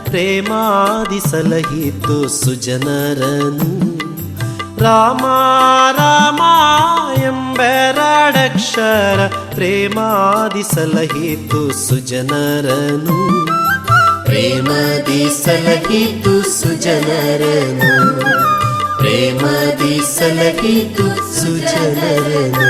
ಪ್ರೇಮಾದಿ ಸಲಹಿತು ಸುಜನರನು. ರಾಮ ರಾಮ ಎಂಬೆರಡಕ್ಷರ ಪ್ರೇಮಾದಿ ಸಲಹಿತು ಸುಜನರನು. ಪ್ರೇಮದಿ ಸಲಹಿತು ಸುಜನರನು, ಪ್ರೇಮದಿ ಸಲಹಿತು ಸುಜನರನು.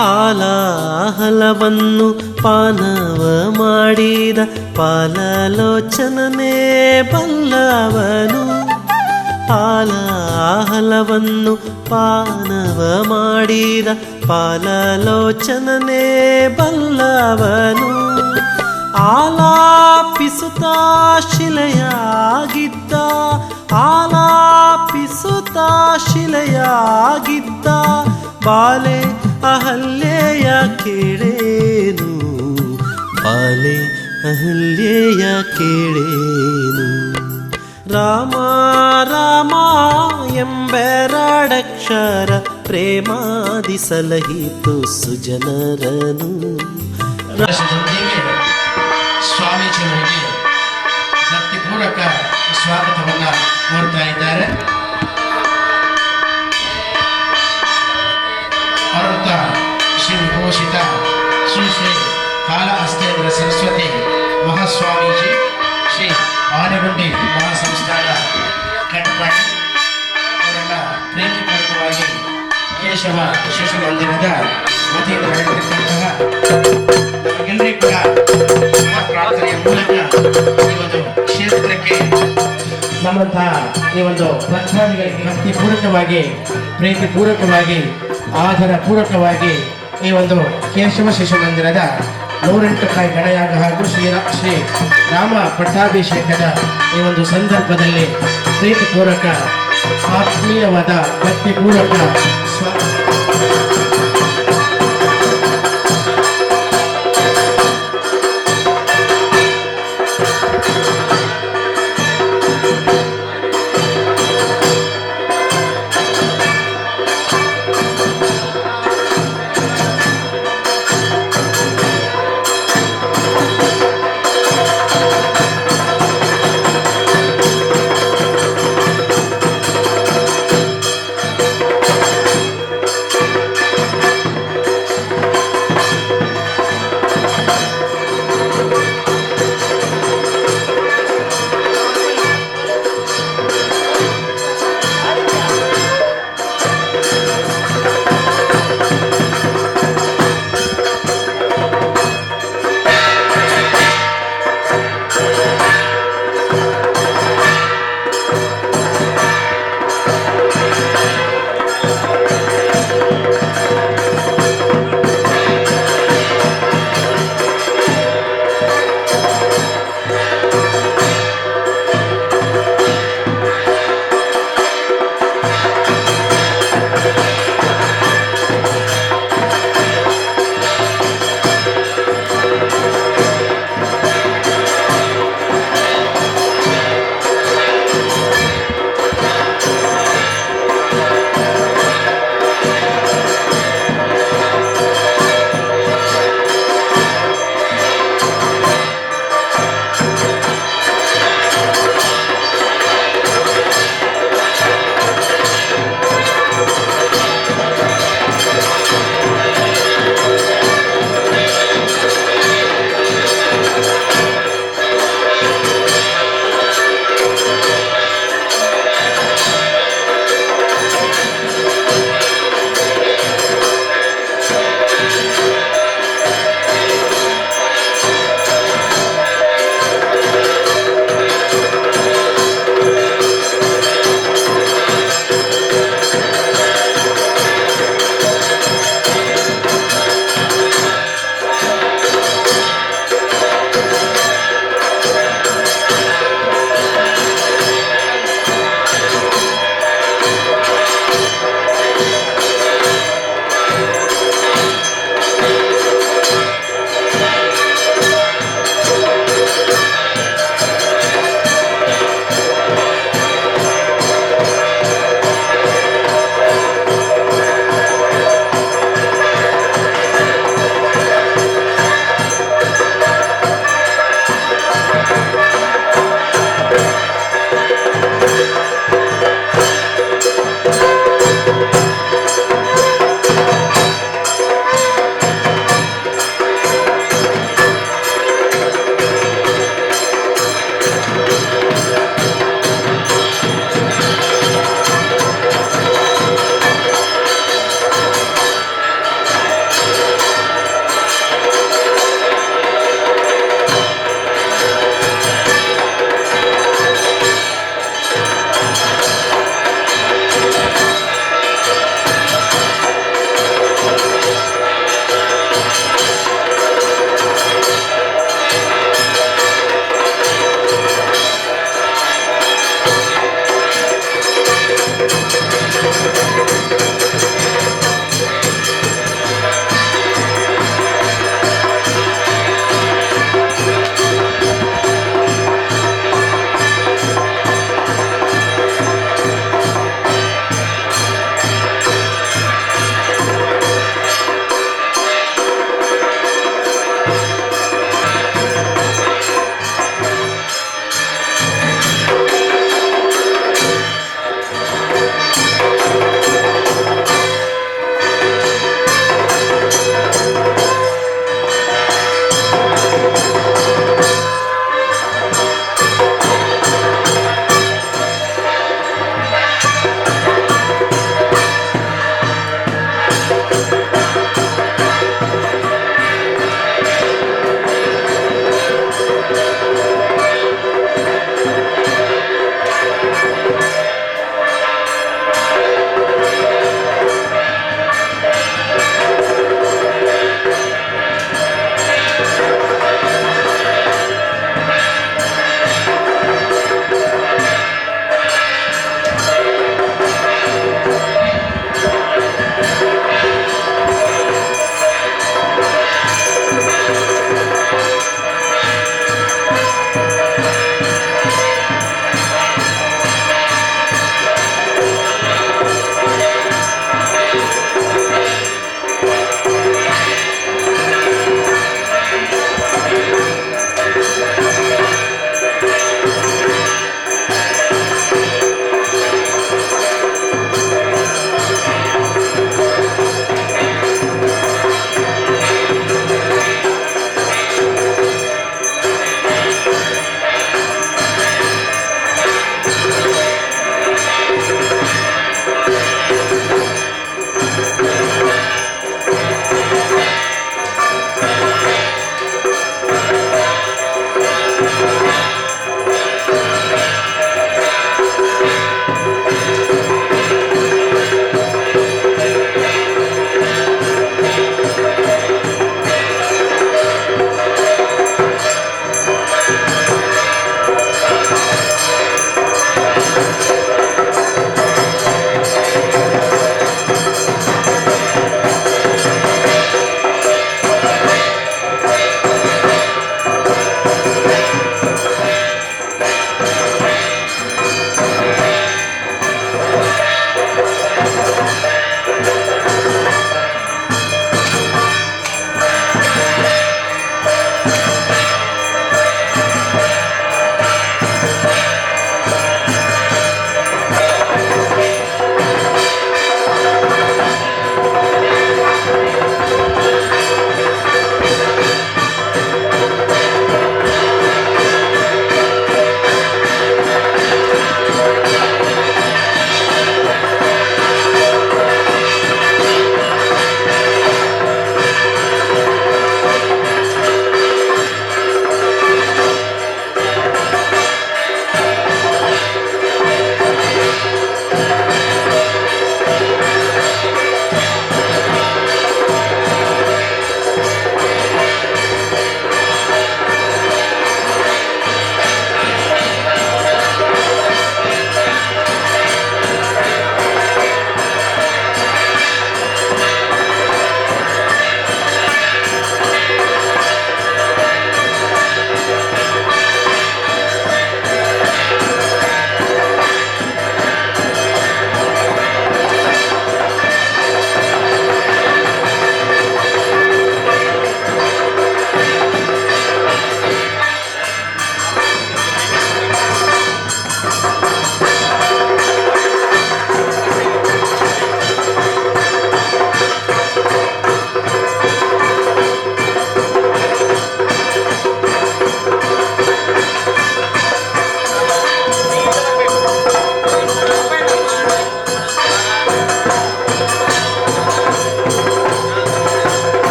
ಹಾಲಾಹಲವನ್ನು ಪಾನವ ಮಾಡಿದ ಪಾಲಲೋಚನನೇ ಬಲ್ಲವನು. ಹಾಲಾಹಲವನ್ನು ಪಾನವ ಮಾಡಿದ ಪಾಲಲೋಚನನೇ ಬಲ್ಲವನು. ಆಲಾಪಿಸುತ್ತಾ ಶಿಲೆಯಾಗಿದ್ದ, ಆಲಾಪಿಸುತ್ತಾ ಶಿಲೆಯಾಗಿದ್ದ ಬಾಲೆ ಅಹಲ್ಯೆಯ ಕೇಳೇನು, ಬಾಲೆ ಅಹಲ್ಯೆಯ ಕೇಳೇನು. ರಾಮ ರಾಮ ಎಂಬೆರಡಕ್ಷರ ಪ್ರೇಮಾದಿ ಸಲಹಿತು ಸುಜನರನು. ಸ್ವಾಮೀಜಿಯವರಿಗೆ ಭಕ್ತಿಪೂರ್ವಕ ಸ್ವಾಗತವನ್ನ ಕೋರ್ತಾ ಇದ್ದಾರೆ. ಅನಂತ ಶ್ರೀ ವಿಭೂಷಿತ ಶ್ರೀ ಶ್ರೀ ಕಾಲಹಸ್ತೇಂದ್ರ ಸರಸ್ವತಿ ಮಹಾಸ್ವಾಮೀಜಿ, ಶ್ರೀ ಆನೆಗುಂಡಿ ಮಹಾಸಂಸ್ಥಾನ ಕಟ್ಪಾಡಿ ಅವರೆಲ್ಲ ಪ್ರೀತಿಪೂರ್ವಕವಾಗಿ ಕೇಶವ ಶಿಶು ಮಂದಿರದ ವತಿಯಿಂದ ಹೇಳಿರ್ತಕ್ಕಂತಹ ನಮಗೆಲ್ಲರಿಗೂ ಕೂಡ ಪ್ರಾರ್ಥನೆಯ ಮೂಲಕ ಈ ಒಂದು ಕ್ಷೇತ್ರಕ್ಕೆ ನಮ್ಮಂತಹ ಈ ಒಂದು ಪ್ರಧಾನಿಗಳಿಗೆ ಭಕ್ತಿಪೂರ್ವಕವಾಗಿ ಪ್ರೀತಿಪೂರ್ವಕವಾಗಿ ಆಧಾರ ಪೂರ್ವಕವಾಗಿ ಈ ಒಂದು ಕೇಶವ ಶಿಶು ಮಂದಿರದ 108 ಕಾಯಿ ಗಣಯಾಗ ಹಾಗೂ ಶ್ರೀ ರಾಮ ಪಟ್ಟಾಭಿಷೇಕದ ಈ ಒಂದು ಸಂದರ್ಭದಲ್ಲಿ ಪ್ರೀತಿಪೂರ್ವಕ ಆತ್ಮೀಯವಾದ ಭಕ್ತಿಪೂರ್ವಕ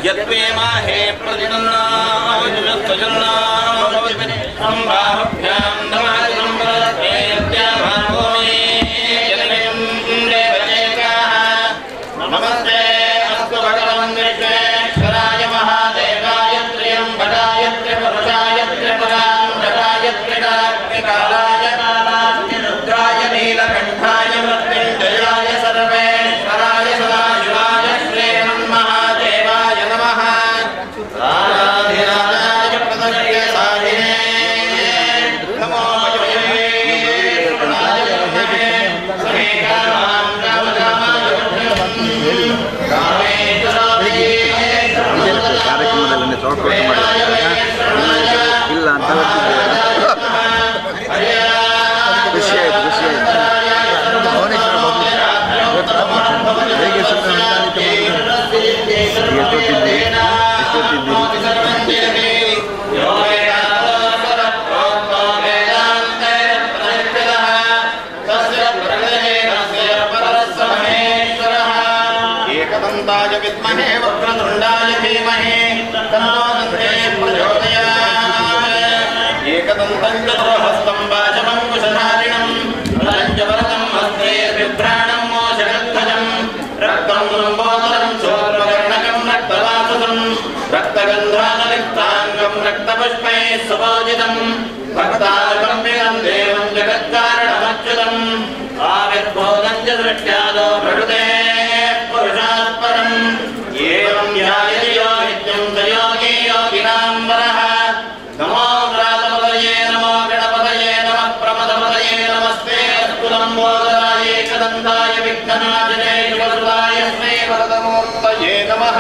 यत्वे माहे प्रतिनन्नाजुजत्वजन्नामविने बाहुभ्यां नमाजं प्रदत्ते नमस्ते अस्तु भगवन् विश्वेश्वराय महादेवाय त्र्यम्बकाय त्रिपुरुषाय त्रिपुरान्तकाय त्रिकालाय रुद्राय नीलकण्ठाय मृत्युञ्जयाय सर्वेश्वराय सदाशिवाय श्रीमन्महादेवाय नमः। राधाधिराजाय प्रदक्षिणे साधिने नमो ಕಾರ್ಯಕ್ರಮದಲ್ಲಿ ಚೌಕಟ್ಟು ಮಾಡಿದಾಗ ಇಲ್ಲ ಅಂತ ಖುಷಿ ಆಯಿತು ಭುವನೇಶ್ವರ ಹೇಗೆ ಎಷ್ಟೊತ್ತಿದ್ದೀರಿ एकदन्ताय विद्महे वक्रतुण्डाय धीमहि तन्नो दन्ते प्रचोदयात्। एकदन्तं चतुर्हस्तं वाजमङ्कुशधारिणं पञ्चवरदं हस्ते बिभ्राणं मोषगध्वजं रक्तं लम्बोदरं शोर्पकर्णकं रक्तवासुदं रक्तगन्धानलिप्ताङ्गं रक्तपुष्पैः सुपूजितं भक्तानुकम्पितं देवं जगत्कारणमच्युतम् आविर्भूतं च दृष्ट्यादो प्रकृते पुरुषात्परम् एवं ध्यायति यो नित्यं स योगी योगिनां वरः। नमो व्रातपतये नमो गणपतये नमः प्रमदपतये नमस्ते अस्तु लम्बोदराय एकदन्ताय विघ्ननाशने शुभसुताय श्रीवरदमूर्तये नमः।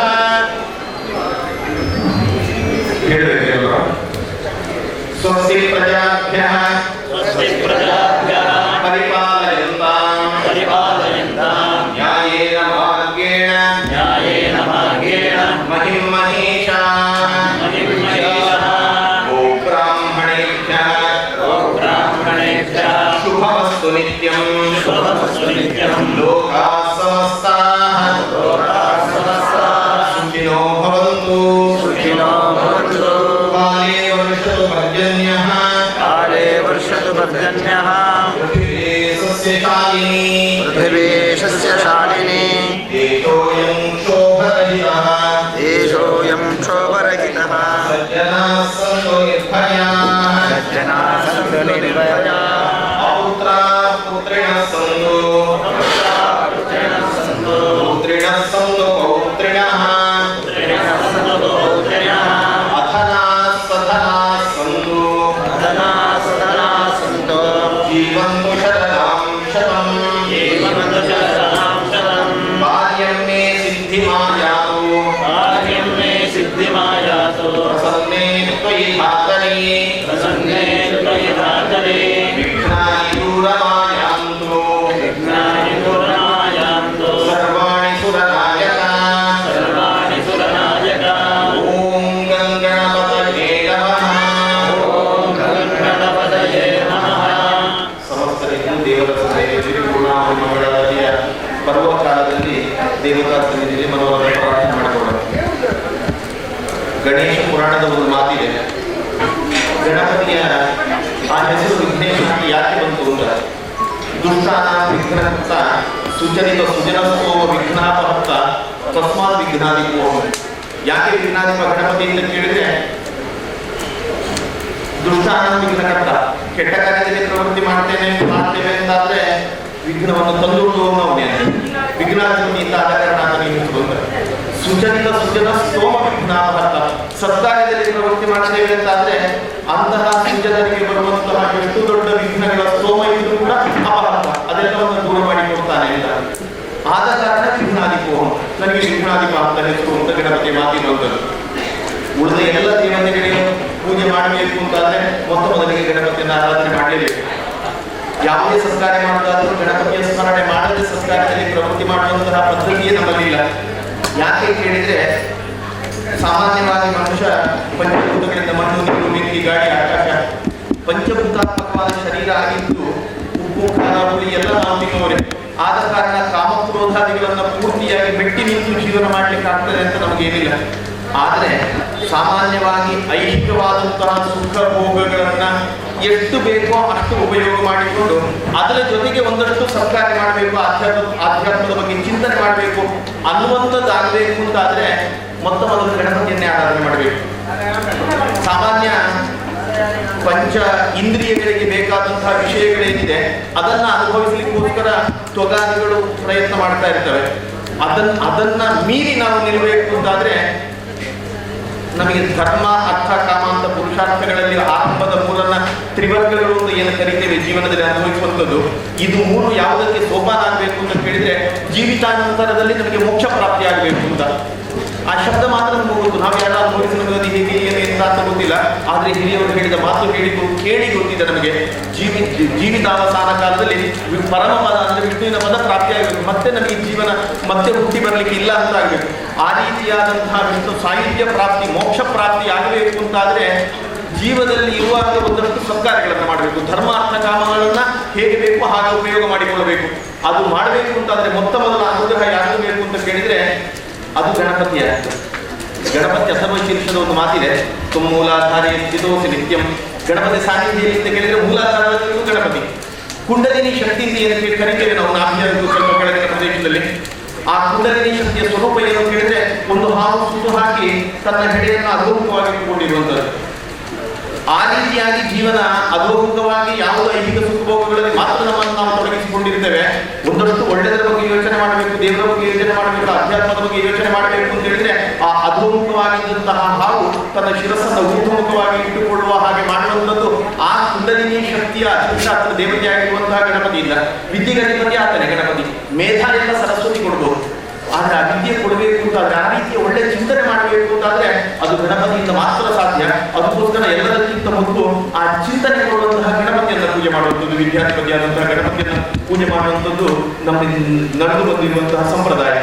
स्वस्ति प्रजाभ्यः परिपालयन्तां न्यायेन मार्गेण महिं मनीषाः ओ ब्राह्मणेभ्यः शुभमस्तु नित्यं लोकाः समस्ताः सुखिनो भवन्तु काले वर्षतु पर्जन्यः पृथिवी सस्यशालिनी देशोऽयं क्षोभरहितः सज्जनाः सन्तु निर्भयाः अपौत्राः पुत्रिणः सन्तु पुत्रिणः सन्तु पौत्रिणः अधनाः सधनाः सन्तु जीवन्तु शरदां शतम् बाल्यं मे सिद्धिमायातु प्रसन्ने त्वयि धातरि विघ्नानि दूरमायान्तु सर्वाणि सुरनायका ॐ गणपतये नमः। ಸಮಸ್ತರಿಗೂ ದೇವರ ಸನ್ನಿಧಿಯಲ್ಲಿ ಪೂರ್ಣಾಹುತಿಯ ಪರ್ವಕಾಲದಲ್ಲಿ ದೇವತಾ ಸನ್ನಿಧಿಯಲ್ಲಿ ಮನೋರಥ ಪ್ರಾರ್ಥನೆ ಮಾಡಿಕೊಳ್ಳೋಣ. ಗಣೇಶ ಪುರಾಣದ ಒಂದು ಮಾತಿದೆ. ಗಣಪತಿಯ ಆ ಹೆಸರು ವಿಘ್ನೇಶ್ವರ ಯಾಕೆ ಬಂತು ಅಂದ್ರೆ ದುಷ್ಟಾನ ವಿಘ್ನಹರ್ತ ಸುಚರಿತ ಸುಜನಸ್ತೋಮ ವಿಘ್ನಾಪಹರ್ತ ತಸ್ಮಾತ್ ವಿಘ್ನಾಧಿಪೋ. ಯಾಕೆ ವಿಘ್ನಾಧಿಪ ಗಣಪತಿ ಅಂತ ಕೇಳಿದ್ರೆ ದುಷ್ಟಾನ ವಿಘ್ನಕರ್ತ, ಕೆಟ್ಟ ಕಾರ್ಯದಲ್ಲಿ ಪ್ರವೃತ್ತಿ ಮಾಡ್ತೇವೆ ಅಂತಾದ್ರೆ ವಿಘ್ನವನ್ನು ತಂದುಕೊಳ್ಳುವವನು ಅವನೇ. ವಿಘ್ನಾಧಿಪತಿ ಅಂತ ಆದ ಕಾರಣ ನೀವು ಬಂದರೆ ಸುಜನಿತ ಸುಜನ ಸ್ತೋಮ ವಿಘ್ನಾಪಹರ್ತ, ಸತ್ಕಾರ್ಯದಲ್ಲಿ ಪ್ರವೃತ್ತಿ ಮಾಡ್ತೇವೆ ಅಂತಾದ್ರೆ ಅಂತಹ ಸುಜನರಿಗೆ ಬರುವಂತಹ ಎಷ್ಟು ದೊಡ್ಡ ವಿಘ್ನಗಳ ಸ್ತೋಮ ಇದ್ರೂ ಕೂಡ ಅಪಹರ್ತ, ಅದೆಲ್ಲವನ್ನು ದೂರ ಮಾಡಿಕೊಡ್ತಾನೆ ಅಂತ. ಆದ ಕಾರಣ ವಿಘ್ನಾಧಿಪೋ, ನನಗೆ ವಿಘ್ನಾಧಿಪ ಅಂತ ಹೆಸರು ಅಂತ ಗಣಪತಿ ಮಾತಿ ಬಂದದ್ದು. ಉಳಿದ ಎಲ್ಲ ದೇವತೆಗಳಿಗೆ ಪೂಜೆ ಮಾಡಬೇಕು ಅಂತಾದ್ರೆ ಮೊದಲಿಗೆ ಗಣಪತಿಯನ್ನು ಆರಾಧನೆ ಮಾಡಲೇಬೇಕು. ಯಾವುದೇ ಸಂಸ್ಕಾರ್ಯ ಮಾಡೋದಾದ್ರೂ ಗಣಪತಿಯ ಸ್ಮರಣೆ ಮಾಡದೆ ಸಂಸ್ಕಾರದಲ್ಲಿ ಪ್ರವೃತ್ತಿ ಮಾಡುವಂತಹ ಪದ್ಧತಿಯೇ ನಮ್ಮಲ್ಲಿಲ್ಲ. ಯಾಕೆ ಕೇಳಿದ್ರೆ ಸಾಮಾನ್ಯವಾಗಿ ಮನುಷ್ಯ ಪಂಚಭೂತಗಳಿಂದ ಮಣ್ಣು, ನೀರು, ಬೆಂಕಿ, ಗಾಳಿ, ಆಕಾಶ ಪಂಚಭೂತಾತ್ಮಕವಾದ ಶರೀರ ಆಗಿದ್ದು ಉಪ್ಪು ಖಾರ ಹುಳಿ ಎಲ್ಲ ನಾವು ತಿನ್ನುವರೆ. ಆದ ಕಾರಣ ಕಾಮಕ್ರೋಧಾದಿಗಳನ್ನ ಪೂರ್ತಿಯಾಗಿ ಮೆಟ್ಟಿ ನಿಂತು ಜೀವನ ಮಾಡ್ಲಿಕ್ಕೆ ಆಗ್ತದೆ ಅಂತ ನಮಗೇನಿಲ್ಲ. ಆದರೆ ಸಾಮಾನ್ಯವಾಗಿ ಐಹಿಕವಾದಂತಹ ಸುಖ ಭೋಗಗಳನ್ನ ಎಷ್ಟು ಬೇಕೋ ಅಷ್ಟು ಉಪಯೋಗ ಮಾಡಿಕೊಂಡು ಅದರ ಜೊತೆಗೆ ಒಂದಷ್ಟು ಸರ್ಕಾರ ಮಾಡಬೇಕು, ಆಧ್ಯಾತ್ಮದ ಬಗ್ಗೆ ಚಿಂತನೆ ಮಾಡಬೇಕು ಅನ್ನುವಂಥದ್ದಾಗಬೇಕು ಅಂತಾದ್ರೆ ಮೊದಲು ಗಣಪತಿಯನ್ನೇ ಆರಾಧನೆ ಮಾಡಬೇಕು. ಸಾಮಾನ್ಯ ಪಂಚ ಇಂದ್ರಿಯಗಳಿಗೆ ಬೇಕಾದಂತಹ ವಿಷಯಗಳೇನಿದೆ ಅದನ್ನ ಅನುಭವಿಸಲಿಕ್ಕೋಸ್ಕರ ತ್ವಗಾದಿಗಳು ಪ್ರಯತ್ನ ಮಾಡ್ತಾ ಇರ್ತವೆ. ಅದನ್ನ ಮೀರಿ ನಾವು ನಿಲ್ಲಬೇಕು ಅಂತಾದ್ರೆ ನಮಗೆ ಧರ್ಮ ಅರ್ಥ ಕಾಮ ಅಂತ ಪುರುಷಾರ್ಥಗಳಲ್ಲಿ ಆರಂಭದ ಮೂರನ್ನ ತ್ರಿವರ್ಗಗಳು ಅಂತ ಏನು ಕರಿತೇವೆ ಜೀವನದಲ್ಲಿ ಅನುಭವಿಸುವಂಥದ್ದು, ಇದು ಮೂರು ಯಾವುದಕ್ಕೆ ಸೋಪಾನ ಆಗಬೇಕು ಅಂತ ಕೇಳಿದ್ರೆ ಜೀವಿತಾನಂತರದಲ್ಲಿ ನಮಗೆ ಮೋಕ್ಷ ಪ್ರಾಪ್ತಿ ಆಗಬೇಕು ಅಂತ. ಆ ಶಬ್ದ ಮಾತ್ರ ನಮಗೆ ಗೊತ್ತು, ನಾವು ಯಾರು ಅನುಭವಿಸುವುದು ಹೇಗೆ ಏನು ಅಂತ ಗೊತ್ತಿಲ್ಲ. ಆದ್ರೆ ಹಿರಿಯವರು ಹೇಳಿದ ಮಾತು ಕೇಳಿ ಗೊತ್ತಿದೆ ನಮಗೆ. ಜೀವಿತಾವಸಾನ ಕಾಲದಲ್ಲಿ ಪರಮ ಪದ ಅಂದ್ರೆ ವಿಷ್ಣುವಿನ ಪದ ಪ್ರಾಪ್ತಿ ಆಗಬೇಕು, ಮತ್ತೆ ನಮಗೆ ಜೀವನ ಮತ್ತೆ ಹುಟ್ಟಿ ಬರಲಿಕ್ಕೆ ಇಲ್ಲ ಅಂತ ಆಗಬೇಕು. ಆ ರೀತಿಯಾದಂತಹ ವಿಷ್ಣು ಸಾಹಿತ್ಯ ಪ್ರಾಪ್ತಿ ಮೋಕ್ಷ ಪ್ರಾಪ್ತಿ ಆಗಬೇಕು ಅಂತಾದ್ರೆ ಜೀವದಲ್ಲಿ ಇರುವಾಗ ಒಂದಷ್ಟು ಸಂಸ್ಕಾರಗಳನ್ನು ಮಾಡಬೇಕು. ಧರ್ಮ ಅರ್ಥ ಕಾಮಗಳನ್ನ ಹೇಗೆ ಬೇಕು ಹಾಗೆ ಉಪಯೋಗ ಮಾಡಿಕೊಳ್ಳಬೇಕು. ಅದು ಮಾಡಬೇಕು ಅಂತಾದ್ರೆ ಮೊದಲ ಅನುಗ್ರಹ ಯಾರು ಬೇಕು ಅಂತ ಕೇಳಿದ್ರೆ ಅದು ಗಣಪತಿಯ. ಗಣಪತಿ ಅಥರ್ವಶೀರ್ಷದ ಒಂದು ಮಾತಿದೆ, ಮೂಲಾಧಾರೇ ಸ್ಥಿತೋಸಿ ನಿತ್ಯಂ. ಗಣಪತಿ ಸಾನ್ನಿಧ್ಯ ಅಂತ ಕೇಳಿದ್ರೆ ಮೂಲಾಧಾರದಲ್ಲಿಯೂ ಗಣಪತಿ. ಕುಂಡಲಿನಿ ಶಕ್ತಿ ಅಂತ ಕರಿತೇವೆ ನಾವು ನಾಭ್ಯಂತೂ ಸ್ವಲ್ಪ ಕೆಳಗಿನ ಪ್ರದೇಶದಲ್ಲಿ. ಆ ಕುಂಡಲಿನಿ ಶಕ್ತಿಯ ಸ್ವರೂಪ ಏನು ಕೇಳಿದ್ರೆ ಒಂದು ಹಾವು ಸುತ್ತು ಹಾಕಿ ತನ್ನ ಹೆಡೆಯನ್ನು ಅಧೋಮುಖವಾಗಿ ಇಟ್ಟುಕೊಂಡಿರುವಂಥದ್ದು. ಆ ರೀತಿಯಾಗಿ ಜೀವನ ಅಧೋಮುಖವಾಗಿ ಯಾವುದೋ ಐಹಿಕ ಸುಖಭೋಗಗಳಲ್ಲಿ ಮಾತ್ರ ನಮ್ಮನ್ನು ನಾವು ತೊಡಗಿಸಿಕೊಂಡಿರ್ತೇವೆ. ಒಂದಷ್ಟು ಒಳ್ಳೆಯದರ ಬಗ್ಗೆ ಯೋಚನೆ ಮಾಡಬೇಕು, ದೇವರ ಬಗ್ಗೆ ಯೋಚನೆ ಮಾಡಬೇಕು, ಅಧ್ಯಾತ್ಮದ ಬಗ್ಗೆ ಯೋಚನೆ ಮಾಡಬೇಕು ಅಂತ ಹೇಳಿದ್ರೆ ಆ ಅಧೋಮುಖವಾಗಿದ್ದಂತಹ ಹಾವು ತನ್ನ ಶಿರಸ್ಸನ್ನು ಊರ್ಧ್ವಮುಖವಾಗಿ ಇಟ್ಟುಕೊಳ್ಳುವ ಹಾಗೆ ಮಾಡುವಂಥದ್ದು ಆ ಕುಂಡಲಿನಿ ಶಕ್ತಿಯ ಅಧಿಷ್ಠಾತ್ರ ದೇವತೆಯಾಗಿರುವಂತಹ ಗಣಪತಿ ಇಲ್ಲ. ವಿದ್ಯೆಗಧಿಪತಿ ಆತನೇ ಗಣಪತಿ. ಮೇಧಾ ಎಲ್ಲ ಸರಸ್ವತಿ ಕೊಡ್ಬೋದು, ಆದ್ರೆ ಆ ವಿದ್ಯೆ ಕೊಡಬೇಕು ಅಂತಾದ್ರೆ ಆ ರೀತಿಯ ಒಳ್ಳೆ ಚಿಂತನೆ ಮಾಡಬೇಕು ಅಂತಾದ್ರೆ ಅದು ಗಣಪತಿಯಿಂದ ಮಾತ್ರ ಸಾಧ್ಯ. ಅದಕ್ಕೋಸ್ಕರ ಎಲ್ಲದಕ್ಕಿಂತ ಮೊದಲು ಆ ಚಿಂತನೆ ಕೊಡುವಂತಹ ಗಣಪತಿಯನ್ನು ಪೂಜೆ ಮಾಡುವಂಥದ್ದು, ವಿದ್ಯಾಧಿಪತಿಯಾದಂತಹ ಗಣಪತಿಯನ್ನು ಪೂಜೆ ಮಾಡುವಂಥದ್ದು ನಮಗೆ ನಡೆದು ಬಂದಿರುವಂತಹ ಸಂಪ್ರದಾಯ.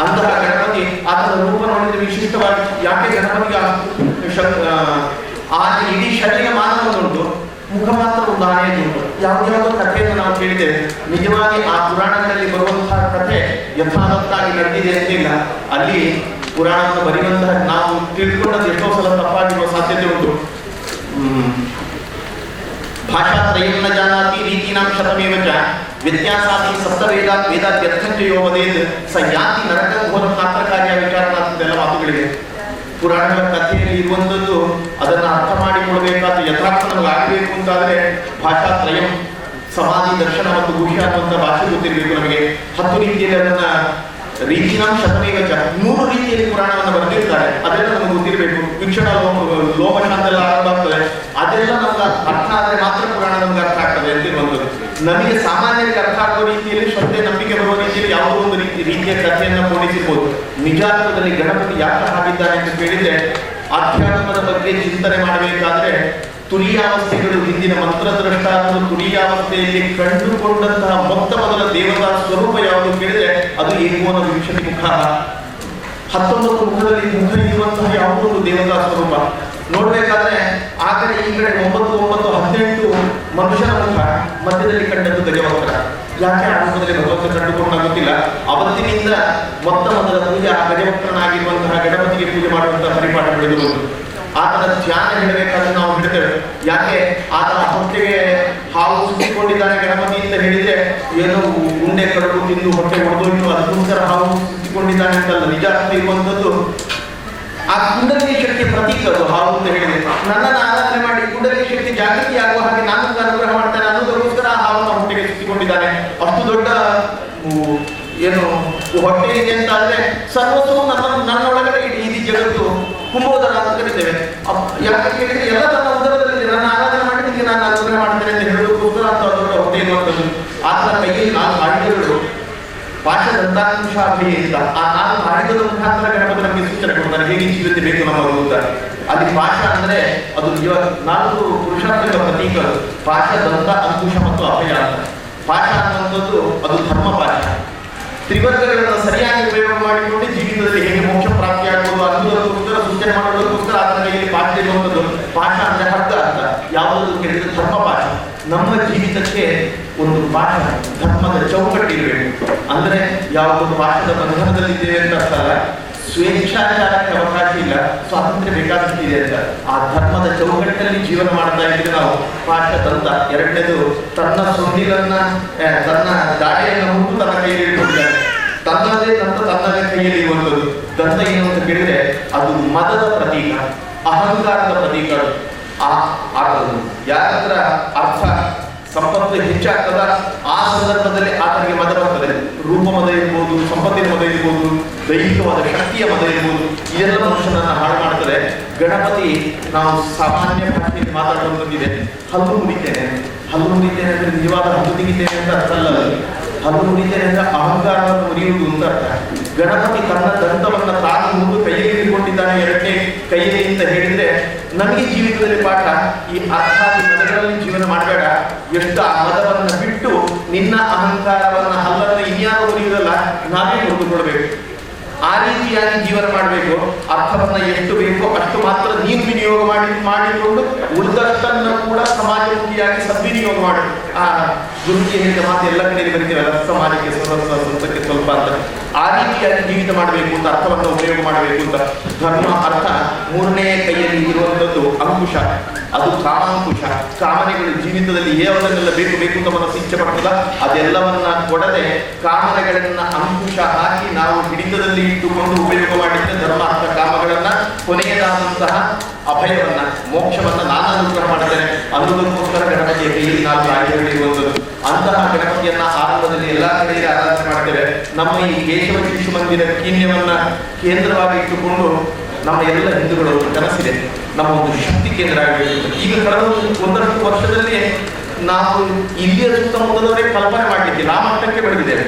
ಅಂತಹ ಗಣಪತಿ ಆತನ ರೂಪ ನೋಡಿದ್ರೆ ವಿಶಿಷ್ಟವಾಗಿ ಯಾಕೆ ಗಣಪತಿಗೆ ಆ ಇಡೀ ಶರೀರ ಮಾನವನುಂಟು, ಮುಖ ಮಾತ್ರ ಒಂದು ಆನೆಯಲ್ಲಿ ಉಂಟು. ಯಾವುದ್ಯಾವುದೋ ಕಥೆಯನ್ನು ನಾವು ಕೇಳಿದ್ದೇವೆ. ನಿಜವಾಗಿ ಆ ಪುರಾಣಗಳಲ್ಲಿ ಬರುವಂತಹ ಕಥೆ ಯಥಾವತ್ತಾಗಿ ನಡೆದಿದೆ ಅಂತಿಲ್ಲ. ಅಲ್ಲಿ ಪುರಾಣವನ್ನು ಬರೆಯುವಂತಹ ನಾವು ತಿಳ್ಕೊಂಡದ್ದು ಎಷ್ಟೋ ಸಲ ತಪ್ಪಾಗಿರುವ ಸಾಧ್ಯತೆ ಉಂಟು. ಭಾಷಾತ್ರಯನ್ನ ಜಾನಾತಿ ರೀತಿನಾಂ ಶತಮೇವ ಚ ವ್ಯತ್ಯಾಸಾತಿ ಸಪ್ತವೇದಾತ್ ವೇದಾತ್ಯರ್ಥಂಚಯೋ ವದೇತ್ ಸ ಯಾತಿ ನರಕ ಘೋರ ಪಾತ್ರಕಾರ್ಯ ವಿಚಾರಣಾತ್ಮದೆಲ್ಲ ಮಾತುಗಳಿವೆ. ಪುರಾಣಗಳ ಕಥೆಯಲ್ಲಿ ಇರುವಂಥದ್ದು ಅದನ್ನು ಅರ್ಥ ಮಾಡಿಕೊಳ್ಬೇಕಾದ ಯಥಾರ್ಥ ನಮಗೆ ಆಗಬೇಕು ಅಂತಾದ್ರೆ ಭಾಷಾತ್ರಯಂ ಸಮಾಧಿ ದರ್ಶನ ಮತ್ತು ಗುಹ್ಯ ಅನ್ನುವಂಥ ಭಾಷೆ ಗೊತ್ತಿರಬೇಕು ನಮಗೆ. 10 ರೀತಿಯಲ್ಲಿ ಅದನ್ನ ರೀತಿನಾಂ ಶತಮೇವ ಚ 100 ರೀತಿಯಲ್ಲಿ ಪುರಾಣವನ್ನು ಬರೆದಿರ್ತಾರೆ. ಅದೆಲ್ಲ ನಮಗೆ ಗೊತ್ತಿರಬೇಕು. ವೀಕ್ಷಣ ಲೋಮಶಾಂತ ಎಲ್ಲ ಆರಂಭ ಆಗ್ತದೆ. ಅದೆಲ್ಲ ನಮ್ಗೆ ಅರ್ಥ ಆದ್ರೆ ಮಾತ್ರ ಪುರಾಣ ನಮ್ಗೆ ಅರ್ಥ ಆಗ್ತದೆ ಅಂತಿರುವಂಥದ್ದು. ನಮಗೆ ಸಾಮಾನ್ಯರಿಗೆ ಅರ್ಥ ಆಗುವ ರೀತಿಯಲ್ಲಿ ಶ್ರದ್ಧೆ ನಂಬಿಕೆ ಬರುವ ರೀತಿಯಲ್ಲಿ ಯಾವುದೋ ಒಂದು ರೀತಿಯ ಕಥೆಯನ್ನು ಪೋಣಿಸಿರ್ಬೋದು. ನಿಜಾರ್ಥದಲ್ಲಿ ಗಣಪತಿ ಯಾಕೆ ಹಾಗಿದ್ದಾನೆ ಅಂತ ಕೇಳಿದ್ರೆ ಆಧ್ಯಾತ್ಮದ ಬಗ್ಗೆ ಚಿಂತನೆ ಮಾಡಬೇಕಾದ್ರೆ ತುರಿಯಾವಸ್ಥೆಗಳು ಹಿಂದಿನ ಮಂತ್ರದ್ರಷ್ಟ ತುರಿಯಾವಸ್ಥೆಯಲ್ಲಿ ಕಂಡುಕೊಂಡಂತಹ ಮೊದಲ ದೇವತಾ ಸ್ವರೂಪ ಯಾವುದು ಕೇಳಿದ್ರೆ ಅದು ಏಕೋನ ವಿಂಶತಿ ಮುಖ. 19 ಮುಖದಲ್ಲಿ ಮುಖ ಇರುವಂತಹ ಯಾವುದೋ ಒಂದು ದೇವತಾ ಸ್ವರೂಪ ನೋಡ್ಬೇಕಾದ್ರೆ ಆ ಕಡೆ ಈ ಕಡೆ 9, 18 ಮನುಷ್ಯನ ಮುಖ, ಮಧ್ಯದಲ್ಲಿ ಕಂಡದ್ದು ಗಜವಕ್ರ. ಯಾಕೆ ಆರಂಭದಲ್ಲಿ ಭಗವಂತ ಕಂಡುಕೊಂಡ ಗೊತ್ತಿಲ್ಲ. ಅವತ್ತಿನಿಂದ ಮೊದಲ ಪೂಜೆ ಆ ಗಜವಕ್ರನಾಗಿರುವಂತಹ ಗಣಪತಿಗೆ ಪೂಜೆ ಮಾಡುವಂತಹ ಪರಿಪಾಠ ಬೆಳೆದು ಬಂತು. ಆತನ ಧ್ಯಾನ ಹೇಳಬೇಕಾದ್ರೆ ನಾವು ಹಿಡಿತೇವೆ. ಯಾಕೆ ಆತನ ಹೊಟ್ಟೆಗೆ ಹಾವು ಸುತ್ತಿಕೊಂಡಿದ್ದಾನೆ ಗಣಪತಿ ಅಂತ ಹೇಳಿದ್ರೆ ಏನೋ ಉಂಡೆ ಕರಡು ತಿಂದು ಹೊಟ್ಟೆ ಹೊಡೆದೋಯ್ತು ಅದಕ್ಕೋಸ್ಕರ ಹಾವು ಸುತ್ತಿಕೊಂಡಿದ್ದಾನೆ ಅಂತಲ್ಲ. ನಿಜ ಅರ್ಥ ಇರುವಂಥದ್ದು ಆ ಕುಂಡಲಿನಿ ಶಕ್ತಿಯ ಪ್ರತೀಕ ಅದು ಹಾವು ಅಂತ ಹೇಳಿದ್ರೆ. ನನ್ನನ್ನು ಆರಾಧನೆ ಮಾಡಿ ಕುಂಡಲಿನಿ ಶಕ್ತಿ ಜಾಗೃತಿ ಆಗುವ ಹಾಗೆ ನಾನು ಅನುಗ್ರಹ ಮಾಡ್ತೇನೆ ಅನ್ನೋದಕ್ಕೋಸ್ಕರ ಆ ಹಾವನ್ನು ಹೊಟ್ಟೆಗೆ ಸುತ್ತಿಕೊಂಡಿದ್ದಾನೆ. ಅಷ್ಟು ದೊಡ್ಡ ಏನು ಹೊಟ್ಟೆ ಇದೆ ಅಂತ ಆದ್ರೆ ಸರ್ವಸ್ವವು ನನ್ನೊಳಗಡೆ ಇಡೀ ಜಗತ್ತು ಕುಂಬೋದರ ಅಂತ ಕರಿತೇವೆ. ಯಾಕೆ ಕೇಳಿದ್ರೆ ಎಲ್ಲ ನನ್ನ ಉದರದಲ್ಲಿ ನನ್ನ ಆರಾಧನೆ ಮಾಡಿ ನಿಮಗೆ ನಾನು ಅನುಗ್ರಹ ಮಾಡ್ತೇನೆ ಅಂತ ಹೇಳೋದಕ್ಕೋಸ್ಕರ ಅಂತ ದೊಡ್ಡ ಹೊಟ್ಟೆ ಇರುವಂಥದ್ದು. ಆತನ ಕೈಯಲ್ಲಿ 4 ಆಯುಧಗಳು ಪಾಶದಂತಾಂಶಾಭಿ ಅಂತ ಆ 4 ಆಯುಧದ ಮುಖಾಂತರ ಗಣಪತಿ ನಮಗೆ ಸೂಚನೆ ಕೊಡ್ತಾರೆ ಹೇಗೆ ಜೀವಿತ ಬೇಕು ನಮ್ಮ ಅಂತ. ಅಲ್ಲಿ ಪಾಶ ಅಂದ್ರೆ ಅದು 4 ಪುರುಷಾರ್ಥಗಳ ಪ್ರತೀಕ. ಪಾಶ, ದಂತ, ಅಂಕುಶ ಮತ್ತು ಅಭಯ ಅಂತ. ಪಾಶ ಅನ್ನುವಂಥದ್ದು ಅದು ಧರ್ಮ ಪಾಶ. ತ್ರಿವರ್ಗಗಳನ್ನು ಸರಿಯಾಗಿ ಉಪಯೋಗ ಮಾಡಿಕೊಂಡು ಜೀವಿತದಲ್ಲಿ ಹೇಗೆ ಮೋಕ್ಷ ಪ್ರಾಪ್ತಿಯಾಗುವುದು ಅನ್ನೋದಕ್ಕೋಸ್ಕರ ಸೂಚನೆ ಮಾಡೋದಕ್ಕೋಸ್ಕರ ಅದರ ಕೈಯಲ್ಲಿ ಪಾಠ ಇರುವಂಥದ್ದು. ಪಾಠ ಅಂದ್ರೆ ಹಗ್ಗ ಅಂತ ಯಾವುದಾದ್ರು ಕೇಳಿದ್ರೆ ಧರ್ಮ ಪಾಠ. ನಮ್ಮ ಜೀವಿತಕ್ಕೆ ಒಂದು ಭಾಷ ಧರ್ಮದ ಚೌಕಟ್ಟಿರಬೇಕು. ಅಂದ್ರೆ ಯಾವುದೊಂದು ಭಾಷೆದ ಬಂಧನದಲ್ಲಿದ್ದೇವೆ ಅಂತ ಅರ್ಥ ಅಲ್ಲ, ಸ್ವೇಚ್ಛಾಚಾರಕ್ಕೆ ಅವಕಾಶ ಇಲ್ಲ, ಸ್ವಾತಂತ್ರ್ಯ ಬೇಕಾಗುತ್ತಿದೆ ಅಂತ. ಆ ಧರ್ಮದ ಚೌಕಟ್ಟಲ್ಲಿ ಜೀವನ ಮಾಡ್ತಾ ಇದ್ರೆ ನಾವು ಪಾಠದಂತ. ಎರಡನೇದು ತನ್ನ ಸೊಂಡಿಲನ್ನ ತನ್ನ ದಾಳಿಯನ್ನು ಹುಟ್ಟು ತನ್ನ ಕೈಯಲ್ಲಿ ಇಟ್ಕೊಂಡಿದ್ದಾರೆ. ತನ್ನದೇ ಕೈಯಲ್ಲಿ ಇರುವಂಥದ್ದು ದಂತ ಏನು ಅಂತ ಕೇಳಿದ್ರೆ ಅದು ಮದದ ಪ್ರತೀಕ, ಅಹಂಕಾರದ ಪ್ರತೀಕ. ಯಾರ ಹತ್ರ ಅರ್ಥ ಸಂಪತ್ತು ಹೆಚ್ಚಾಗ್ತದ ಆ ಸಂದರ್ಭದಲ್ಲಿ ಆತನಿಗೆ ಮದ ಬರ್ತದೆ. ರೂಪ ಮದ ಇರ್ಬೋದು, ಸಂಪತ್ತಿನ ಮದ ಇರ್ಬೋದು, ದೈಹಿಕವಾದ ಶಕ್ತಿಯ ಮದ ಇರ್ಬೋದು, ಇದೆಲ್ಲ ಮನುಷ್ಯನನ್ನ ಹಾಳು ಮಾಡ್ತದೆ. ಗಣಪತಿ ನಾವು ಸಾಮಾನ್ಯ ಭಾಷೆಯಲ್ಲಿ ಮಾತಾಡಲು ಬಂದಿದೆ, ಹಲ್ಲು ಮುರಿತೇನೆ ಅಂದ್ರೆ ನಿಜವಾದ ಹಲ್ಲು ತೆಗಿತೇನೆ ಅಂತ ಅರ್ಥ ಅಲ್ಲ. ಹಲ್ಲು ಮುರಿತೇನೆ ಅಂದ್ರೆ ಅಹಂಕಾರವನ್ನು ಮುರಿಯುವುದು ಅಂತ ಅರ್ಥ. ಗಣಪತಿ ತನ್ನ ದಂತವನ್ನ ತಾನು ಮುಂದೆ ಕೈಯಲ್ಲಿ ಹಿಡ್ಕೊಂಡಿದ್ದಾನೆ, ಎರಡನೇ ಕೈಯಲ್ಲಿ ಅಂತ ಹೇಳಿದ್ರೆ ನನಗೆ ಜೀವಿತದಲ್ಲಿ ಪಾಠ ಈ ಅರ್ಥಾದಿ ಮದಗಳಲ್ಲಿ ಜೀವನ ಮಾಡಬೇಡ. ಎಷ್ಟು ಆ ಮದವನ್ನು ಬಿಟ್ಟು ನಿನ್ನ ಅಹಂಕಾರವನ್ನ ಹಲ್ಲನ್ನ ಇನ್ಯಾರು ಮುರಿಯುವುದಲ್ಲ, ನಾವೇ ಕೊಡಬೇಕು. ಆ ರೀತಿಯಾಗಿ ಜೀವನ ಮಾಡಬೇಕು. ಅರ್ಥವನ್ನ ಎಷ್ಟು ಬೇಕೋ ಅಷ್ಟು ಮಾತ್ರ ನೀನು ವಿನಿಯೋಗ ಮಾಡಿಕೊಂಡು ಉಳಿದಷ್ಟನ್ನು ಕೂಡ ಸಮಾಜಮುಖಿಯಾಗಿ ಸದ್ವಿನಿಯೋಗ ಮಾಡು. ಆ ಗುರುತಿಗೆ ಹೇಳಿದ ಮಾತು ಎಲ್ಲ ಕಡೆಯಲ್ಲಿ ಬರೀತೀವಲ್ಲ, ಸಮಾಜಕ್ಕೆ ಸ್ವಂತಕ್ಕೆ ಸ್ವಲ್ಪ ಅಂತ. ಆ ರೀತಿಯಾಗಿ ಜೀವಿತ ಮಾಡಬೇಕು ಅಂತ, ಅರ್ಥವನ್ನು ಉಪಯೋಗ ಮಾಡಬೇಕು ಅಂತ. ಧರ್ಮ ಅರ್ಥ ಮೂರನೇ ಕೈಯಲ್ಲಿ ಇರುವಂಥದ್ದು ಅಂಕುಶ, ಅದು ಕಾಮಾಂಕುಶ. ಕಾಮನೆಗಳು ಜೀವಿತದಲ್ಲಿ ಯಾವುದನ್ನೆಲ್ಲ ಬೇಕು ಅಂತ ಮನಸ್ಸು ಇಚ್ಛೆ ಪಡ್ತದ ಅದೆಲ್ಲವನ್ನ ಕೊಡದೆ ಕಾಮನೆಗಳನ್ನ ಅಂಕುಶ ಹಾಕಿ ನಾವು ಹಿಡಿತದಲ್ಲಿ ಇಟ್ಟುಕೊಂಡು ಉಪಯೋಗ ಮಾಡಿದ್ರೆ ಧರ್ಮ ಅರ್ಥ ಕಾಮಗಳನ್ನ ಕೊನೆಯದಾದಂತಹ ಅಭಯವನ್ನ ಮೋಕ್ಷವನ್ನ ನಾನು ಅನುಗ್ರಹ ಮಾಡುತ್ತೇನೆ ಅನ್ನೋದಕ್ಕೋಸ್ಕರ ಗಣಪತಿಯ ಕೈಯಲ್ಲಿ 4 ಆಯುಧಗಳಿರುವಂಥದ್ದು. ಅಂತಹ ಗಣಪತಿಯನ್ನ ಆರಂಭದಲ್ಲಿ ಎಲ್ಲಾ ಕಡೆಯಲ್ಲಿ ಆರಾಧನೆ ಮಾಡ್ತೇವೆ. ನಮ್ಮ ಈ ಕೇಶವ ಶಿಶು ಮಂದಿರ ಕೀನ್ಯವನ್ನ ಕೇಂದ್ರವಾಗಿ ಇಟ್ಟುಕೊಂಡು ನಮ್ಮ ಎಲ್ಲ ಹಿಂದೂಗಳು ಕನಸಿದೆ ನಮ್ಮ ಒಂದು ಶಕ್ತಿ ಕೇಂದ್ರ ಆಗಬೇಕು. ಈಗ ಕಳೆದ ಒಂದಷ್ಟು ವರ್ಷದಲ್ಲಿ ನಾವು ಇಲ್ಲಿಯ ಸುತ್ತಮುತ್ತದವರೇ ಕಲ್ಪನೆ ಮಾಡಲಿಕ್ಕೆ ಆ ಮಟ್ಟಕ್ಕೆ ಬೆಳೆದಿದ್ದೇವೆ.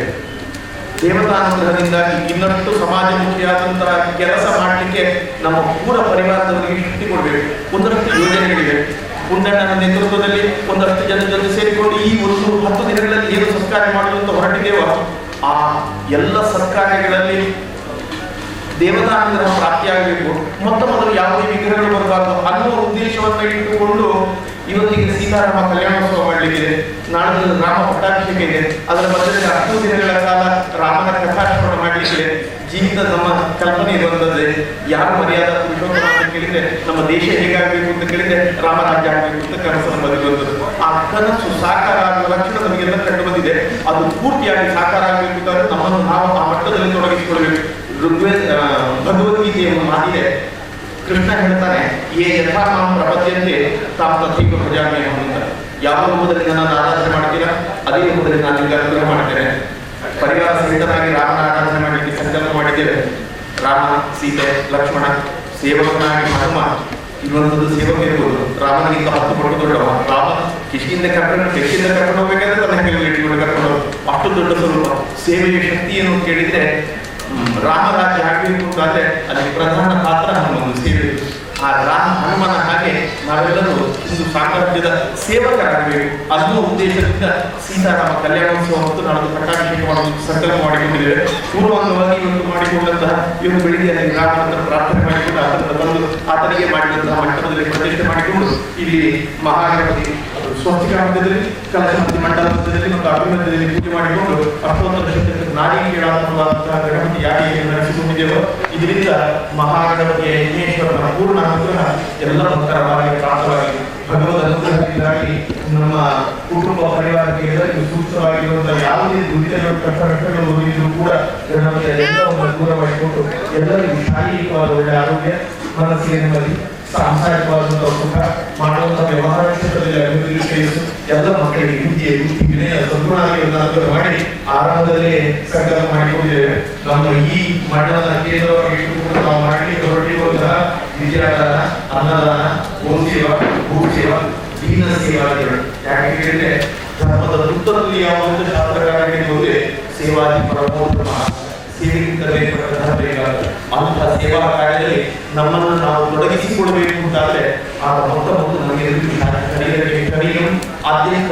ದೇವತಾನುಗ್ರಹದಿಂದಾಗಿ ಇನ್ನಷ್ಟು ಸಮಾಜಮುಖಿಯಾದಂತಹ ಕೆಲಸ ಮಾಡಲಿಕ್ಕೆ ನಮ್ಮ ಪೂರ ಪರಿವಾರದವರಿಗೆ ಶಕ್ತಿ ಕೊಡಬೇಕು. ಒಂದಷ್ಟು ಯೋಜನೆಗಳಿವೆ. ಪುಂಡಣ್ಣನ ನೇತೃತ್ವದಲ್ಲಿ ಒಂದಷ್ಟು ಜನ ಜೊತೆ ಸೇರಿಕೊಂಡು ಈ 10 ದಿನಗಳಲ್ಲಿ ಏನು ಸತ್ಕಾರ್ಯ ಮಾಡಲು ಅಂತ ಹೊರಟಿದ್ದೇವೋ ಆ ಎಲ್ಲ ಸತ್ಕಾರ್ಯಗಳಲ್ಲಿ ದೇವತಾನುಗ್ರಹ ಪ್ರಾಪ್ತಿಯಾಗಬೇಕು. ಮೊದಲು ಯಾವುದೇ ವಿಗ್ರಹಗಳು ಬರಬಾರದು ಅನ್ನುವ ಉದ್ದೇಶವನ್ನು ಇಟ್ಟುಕೊಂಡು ಇವತ್ತಿಗೆ ಸೀತಾರಾಮ ಕಲ್ಯಾಣೋತ್ಸವ ಮಾಡಲಿಕ್ಕಿದೆ. ನಾಳೆ ರಾಮ ಪಟ್ಟಾಭಿಷೇಕ ಇದೆ. ಅದರ ಮಧ್ಯದಲ್ಲಿ 10 ದಿನಗಳ ಕಾಲ ರಾಮನ ಕಥಾಶ್ರವಣ ಮಾಡಲಿಕ್ಕಿದೆ. ಜೀವಿತ ನಮ್ಮ ಕಲ್ಪನೆ ಇರುವಂತದ್ದೇ ಯಾರು ಮರ್ಯಾದ ಪುರುಷೋತ್ತಮ ಅಂತ ಕೇಳಿದ್ರೆ ನಮ್ಮ ದೇಶ ಹೇಗಾಗಬೇಕು ಅಂತ ಕೇಳಿದ್ರೆ ರಾಮರಾಜ್ಯ ಆಗಬೇಕು ಅಂತ ಕನಸನ್ನು ಬರೆಯುವಂಥದ್ದು. ಆ ಕನಸು ಸಾಕಾರ ಆಗುವ ಲಕ್ಷಣ ನಮಗೆಲ್ಲ ಕಂಡು ಬಂದಿದೆ. ಅದು ಪೂರ್ತಿಯಾಗಿ ಸಾಕಾರ ಆಗಬೇಕು ಅಂತಂದ್ರೆ ನಮ್ಮನ್ನು ನಾವು ಆ ಮಟ್ಟದಲ್ಲಿ ತೊಡಗಿಸಿಕೊಳ್ಬೇಕು. ಭಗವದ್ಗೀತೆಯ ಒಂದು ಮಾತಿದೆ. ಕೃಷ್ಣ ಹೇಳ್ತಾನೆ, ಏ ಯಥಾ ಮಾಂ ಪ್ರಪದ್ಯಂತೆ ತಾಂ ತಥೈವ ಭಜಾಮಿ ಅಂತ. ಯಾವ ರೂಪದಲ್ಲಿ ನನ್ನನ್ನು ಆರಾಧನೆ ಮಾಡ್ತೀರಾ ಅದೇ ರೂಪದಲ್ಲಿ ನಾನು ನಿಮಗೆ ಅನುಗ್ರಹ ಮಾಡ್ತೇನೆ. ಪರಿವಾರ ಸಹಿತನಾಗಿ ರಾಮನ ಆರಾಧನೆ ಮಾಡಲಿಕ್ಕೆ ಸಂಕಲ್ಪ ಮಾಡಿದ್ದೇವೆ. ರಾಮ, ಸೀತೆ, ಲಕ್ಷ್ಮಣ, ಸೇವಕನಾಗಿ ಹನುಮ ಇರುವಂಥದ್ದು ಸೇವಕ ಇರ್ಬೋದು. ರಾಮನಿಗಿಂತ 10 ಪಟ್ಟು ದೊಡ್ಡವ. ರಾಮ ಕಿಷ್ಕಿಂದ ಕರ್ಕೊಂಡು ಹೋಗ್ಬೇಕಂದ್ರೆ ತನ್ನ ಹೆಂಗೆ ಇಟ್ಕೊಂಡು ಕರ್ಕೊಂಡು ಅಷ್ಟು ದೊಡ್ಡ ಸ್ವರೂಪ. ಸೇವೆಯ ಶಕ್ತಿಯನ್ನು ಕೇಳಿದ್ರೆ ರಾಮರಾಜ್ಯ ಆಗಬೇಕು ಅಂತಾದ್ರೆ ಅಲ್ಲಿ ಪ್ರಧಾನ ಪಾತ್ರ ಹನುಮಂದು ಸೇವೆ. ಆ ಹನುಮನ ಹಾಗೆ ನಾವೆಲ್ಲರೂ ಒಂದು ಸಾಮ್ರಾಜ್ಯದ ಸೇವಕರಾಗಬೇಕು ಅನ್ನುವ ಉದ್ದೇಶದಿಂದ ಸೀತಾರಾಮ ಕಲ್ಯಾಣೋತ್ಸವ ಮತ್ತು ನಾಳೆ ಪಟ್ಟಾಭಿಷೇಕ ಮಾಡುವುದು ಸಂಕಲ್ಪ ಮಾಡಿಕೊಂಡಿದ್ದೇವೆ. ಪೂರ್ವಾಂಗವಾಗಿ ಇವತ್ತು ಮಾಡಿಕೊಂಡಂತಹ ಇವನು ಬೆಳಿಗ್ಗೆ ರಾಮನ ಪ್ರಾರ್ಥನೆ ಮಾಡಿಕೊಂಡು ಆತನ ಬಂದು ಆತನಿಗೆ ಮಾಡಿದಂತಹ ಮಂಟಪದಲ್ಲಿ ಪ್ರತಿಷ್ಠೆ ಮಾಡಿಕೊಂಡು ಇಲ್ಲಿ ಮಹಾಗಣಪತಿ ಸ್ವಸ್ತಿಕಾಮದಲ್ಲಿ ಕಲಶಮತಿ ಮಂಡಲ ಮಧ್ಯದಲ್ಲಿ ಮತ್ತು ಅಭಿಮಧ್ಯದಲ್ಲಿ ಪೂಜೆ ಮಾಡಿಕೊಂಡು ಅಷ್ಟೋತ್ತರ ಶಕ್ತಿ ನಾಡಿ ಕೇಳಾದಂತಹ ಗಣಪತಿ ಯಾರಿಗೆ ನಡೆಸಿಕೊಂಡಿದ್ದೇವೋ ಇದರಿಂದ ಮಹಾಗಣಪತಿಯ ಯಜ್ಞೇಶ್ವರನ ಪೂರ್ಣ ಅನುಗ್ರಹ ಎಲ್ಲ ಭಕ್ತರವಾಗಿ ಪ್ರಾಪ್ತವಾಗಿ ಭಗವದ್ ಅನುಗ್ರಹದಿಂದಾಗಿ ನಮ್ಮ ಕುಟುಂಬ ಪರಿವಾರಕ್ಕೆ ಎಲ್ಲರಿಗೂ ಸೂಕ್ತವಾಗಿರುವಂತಹ ಯಾವುದೇ ದುರಿತಗಳು ಕಷ್ಟಗಳು ಇದ್ರೂ ಕೂಡ ಗಣಪತಿಯ ಎಲ್ಲವನ್ನು ದೂರ ಮಾಡಿಕೊಂಡು ಎಲ್ಲರಿಗೂ ಶಾರೀರಿಕವಾದ ಒಳ್ಳೆಯ ಆರೋಗ್ಯ, ಮನಸ್ಸಿಗೆ ನೆಮ್ಮದಿ, ಸಾಂಸಾರಿಕವಾದಂತಹ ಸುಖ, ಮಾಡುವಂತಹ ವ್ಯವಹಾರ ಕ್ಷೇತ್ರದಲ್ಲಿ ಅಭಿವೃದ್ಧಿ ಶ್ರೇಯಸ್ಸು ಎಲ್ಲ ಮಕ್ಕಳಿಗೆ ವಿದ್ಯೆ, ಬುದ್ಧಿ, ವಿನಯ, ಸದ್ಗುಣಗಳನ್ನು ಮಾಡಿ ಆರಂಭದಲ್ಲೇ ಸಂಕಲ್ಪ ಮಾಡಿಕೊಂಡಿದ್ದೇವೆ. ನಮ್ಮ ಈ ಮಂಡಲದ ಕೇಂದ್ರವಾಗಿ ಇಟ್ಟುಕೊಂಡು ನಾವು ಮಾಡಲಿಕ್ಕೆ ಹೊರಟಿರುವಂತಹ ವಿದ್ಯಾದಾನ, ಅನ್ನದಾನ, ಗೋಸೇವಾ, ಭೂಸೇವಾ, ದೀನ ಸೇವಾದಿಗಳು. ಯಾಕೆ ಹೇಳಿದ್ರೆ ಧರ್ಮದ ವೃತ್ತದಲ್ಲಿ ಯಾವುದು ಶಾಸ್ತ್ರಕಾರರಿಗೆ ಹೋದ್ರೆ ಸೇವಾದಿ ಪರಮೋತ್ತಮ ಸೇವೆಗಿಂತ ಅಂತಹ ಸೇವಾ ಕಾರ್ಯದಲ್ಲಿ ನಮ್ಮನ್ನು ನಾವು ತೊಡಗಿಸಿಕೊಳ್ಬೇಕು ಅಂತಾದ್ರೆ ಆಗ ಮೊತ್ತ ನಮಗೆ ಕಡಿಮೆ ಆದ್ಯಂತ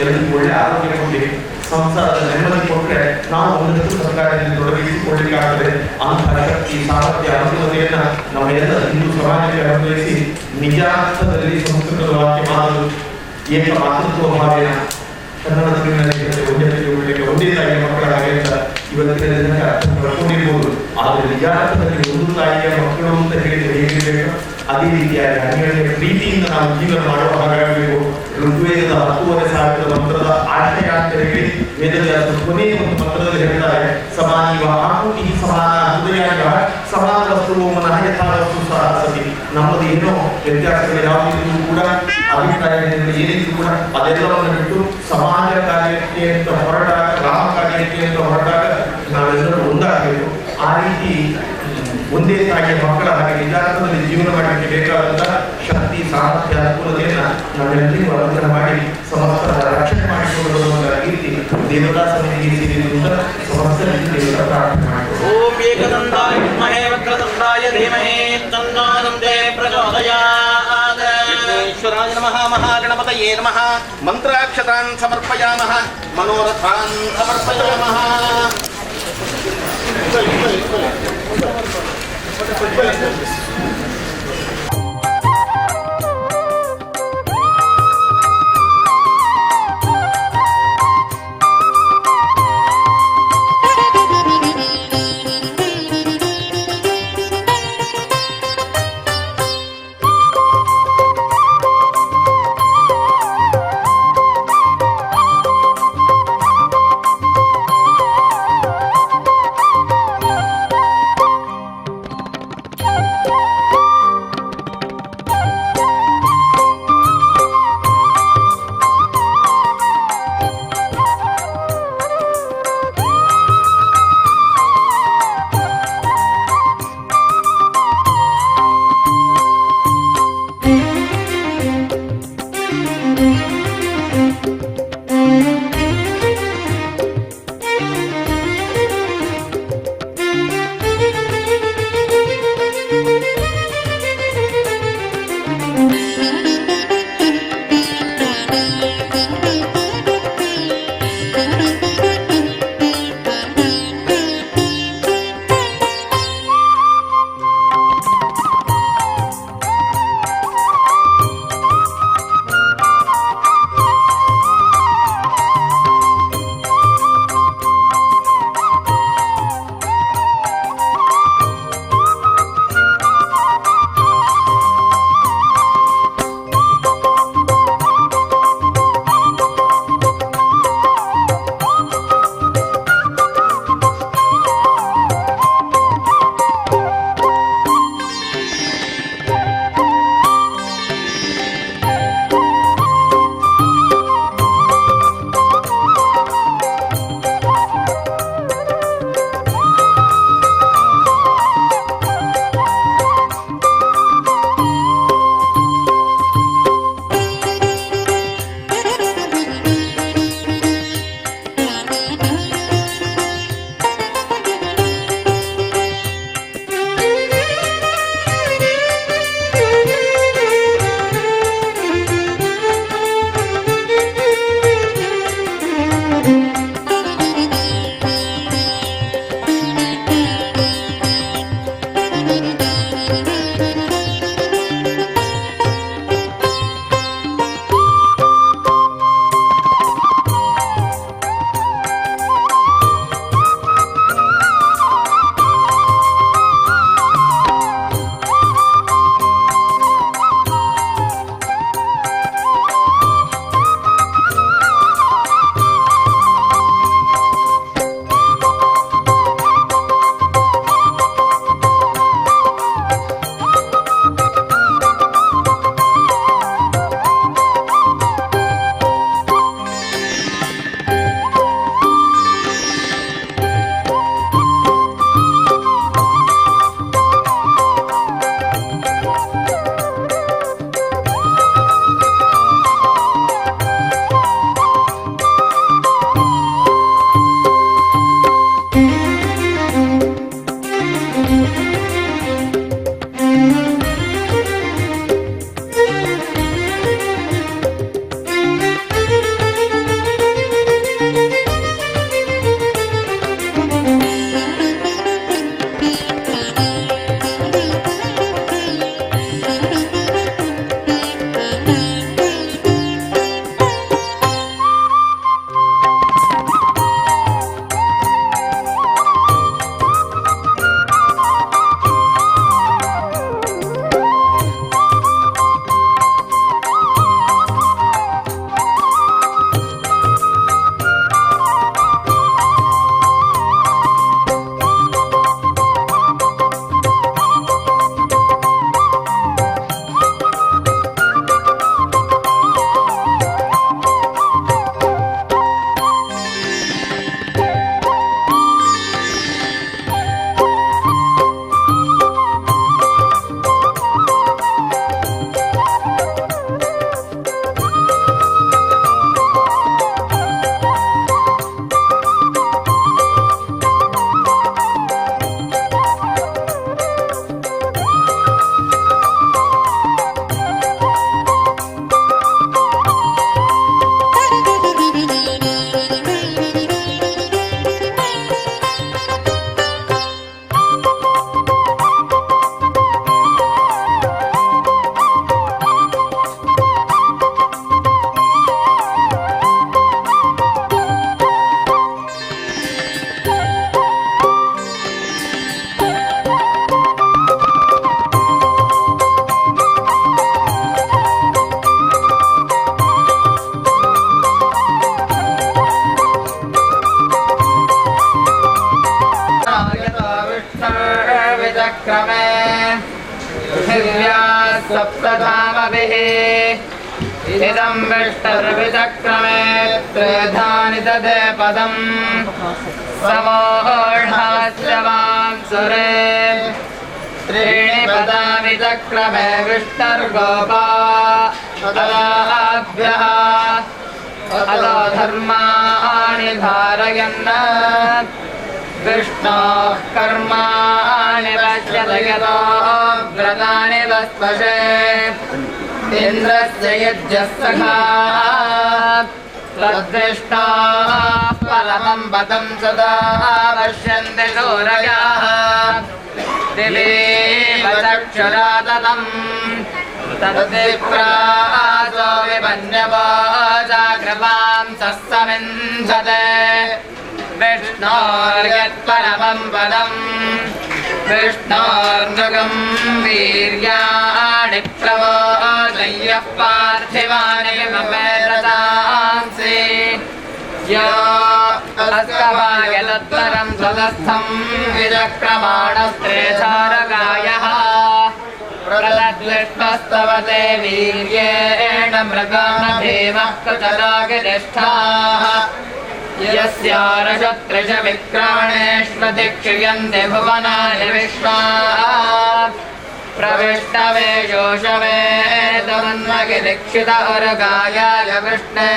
ಎಲ್ಲರಿಗೂ ಒಳ್ಳೆ ಆರೋಗ್ಯ ಕೊಡಲಿ, ಸಂಸಾರದ ನೆಮ್ಮದಿ ಕೊಟ್ಟರೆ ನಾವು ಒಂದಷ್ಟು ಸರ್ಕಾರದಲ್ಲಿ ತೊಡಗಿಸಿಕೊಳ್ಳಲಿಕ್ಕಾಗ್ತದೆ. ಅಂತಹ ಶಕ್ತಿ, ಸಾಮರ್ಥ್ಯ, ಅನುಕೂಲತೆಯನ್ನ ನಮ್ಮೆಲ್ಲ ಹಿಂದೂ ಸಮಾಜಕ್ಕೆ ಅನ್ವಯಿಸಿ ನಿಜಾರ್ಥದಲ್ಲಿ ಸಂಸ್ಕೃತ ವಾಕ್ಯ ಮಾಡಲು ಏಕ ಮಾತೃತ್ವ ಭಾವೇನ ಕನ್ನಡ ಸಿನಿಮಾದಲ್ಲಿ ಒಂದೇ ತಾಯಿಯ ಮಕ್ಕಳ ಹಾಗೆ ಅಂತ ಇವತ್ತಿನ ದಿನಕ್ಕೆ ಅರ್ಥ ಮಾಡ್ಕೊಂಡಿರ್ಬೋದು. ಆದರೆ ನಿಜಾರ್ಥದಲ್ಲಿ ಒಂದು ತಾಯಿಯ ಮಕ್ಕಳು ಅಂತ ಹೇಳಿದ್ರೆ ಹೇಗಿರಬೇಕು, ಅದೇ ರೀತಿಯಾಗಿ ಅನ್ಯೋನ್ಯ ಪ್ರೀತಿಯಿಂದ ನಾವು ಜೀವನ ಮಾಡುವ ಹಾಗಾಗಬೇಕು. ಋಗ್ವೇದದ 10,000 ಮಂತ್ರದ ಆಶಯ ಅಂತ ಹೇಳಿ ವೇದವ್ಯಾಸ ಕೊನೆಯ ಒಂದು ಮಂತ್ರದಲ್ಲಿ ಹೇಳ್ತಾರೆ, ಸಮಾನಿವ ಆಕೃತಿ ಸಮಾನ ಹೃದಯ ಸಮಾನ ವಸ್ತುವು ಮನಃ ಯಥಾವಸ್ತು ಸಹಸತಿ. ನಮ್ಮದು ಏನೋ ವ್ಯತ್ಯಾಸಗಳು ಯಾವುದಿದ್ರು ಕೂಡ ಅಭಿಪ್ರಾಯದಿಂದ ಏನಿದ್ರು ಕೂಡ ಅದೆಲ್ಲವನ್ನು ಬಿಟ್ಟು ಸಮಾಜ ಕಾರ್ಯಕ್ಕೆ ಅಂತ ಹೊರಟಾಗ, ರಾಮ ಕಾರ್ಯಕ್ಕೆ ಅಂತ ಹೊರಟಾಗ ನಾವೆಲ್ಲರೂ ಒಂದಾಗಬೇಕು. ಆ ರೀತಿ ಒಂದೇ ತಾಯಿಯ ಮಕ್ಕಳ ಹಾಗೆ ನಿಜಾರ್ಥದಲ್ಲಿ ಜೀವನ ಮಾಡಲಿಕ್ಕೆ ಬೇಕಾದಂತಹ ಶಕ್ತಿ, ಸಾಮರ್ಥ್ಯ, ಅನುಕೂಲತೆಯನ್ನ ನಾವೆಲ್ಲರಿಗೂ ಅನುಗ್ರಹ ಮಾಡಿ ಸಮಸ್ತರ ರಕ್ಷಣೆ ಮಾಡಿಕೊಳ್ಳುವ ರೀತಿ ದೇವದಾಸನಿಗೆ ಸೇರಿರುವುದರಿಂದ ಸಮಸ್ತ ದೇವರ ಪ್ರಾರ್ಥನೆ ಮಾಡಿಕೊಳ್ಳುವ. ಓಂ ಏಕದಂತಾಯ ವಿದ್ಮಹೇ ವಕ್ರತುಂಡಾಯ ಧೀಮಹಿ ತನ್ನೋ ದಂತೆ ಪ್ರಚೋದಯಾತ್. ವಿಘ್ನೇಶ್ವರಾಯ ನಮಃ. ಮಹಾಗಣಪತಯೇ ನಮಃ. ಮಂತ್ರಾಕ್ಷತಾನ್ ಸಮರ್ಪಯಾಮಃ. ಮನೋರಥಾನ್ ಸಮರ್ಪಯಾಮಃ. सप्तधामभिः इदं विष्टर्विचक्रमे त्रेधानि दधे पदम् समोढास्य वांसुरे त्रीणि पदानि चक्रमे विष्टर्गोपाभ्यः अतो धर्माणि धारयन् विष्णोः कर्माणि पश्यति यतो व्रतानि वस्पशे इन्द्रस्य यज्ञस्सखा तद्विष्णोः परमं पदं सदा पश्यन्ति शूरयाः दिवीव चक्षुरा ततम् तद्विप्रासो विपन्यवो जागृवां सस्समिन्धते विष्णोर्यत्परमं पदम् विष्णोर्नुगं वीर्याणि प्रवोदय्यः पार्थिवानि ममेरतांसि यो अस्कवायलत्तरं सदस्थं विचक्रमाणस्त्रेधारकायः प्रलद्विष्णस्तवते वीर्येण मृगामधीमः कृतरागिनिष्ठाः यस्यारशत्रिश विक्रमणेष्वधिक्षयन्ति भुवनानि विश्वा प्रविष्णवे जोषवे तमन्मगिदीक्षितहरगायाय विष्णे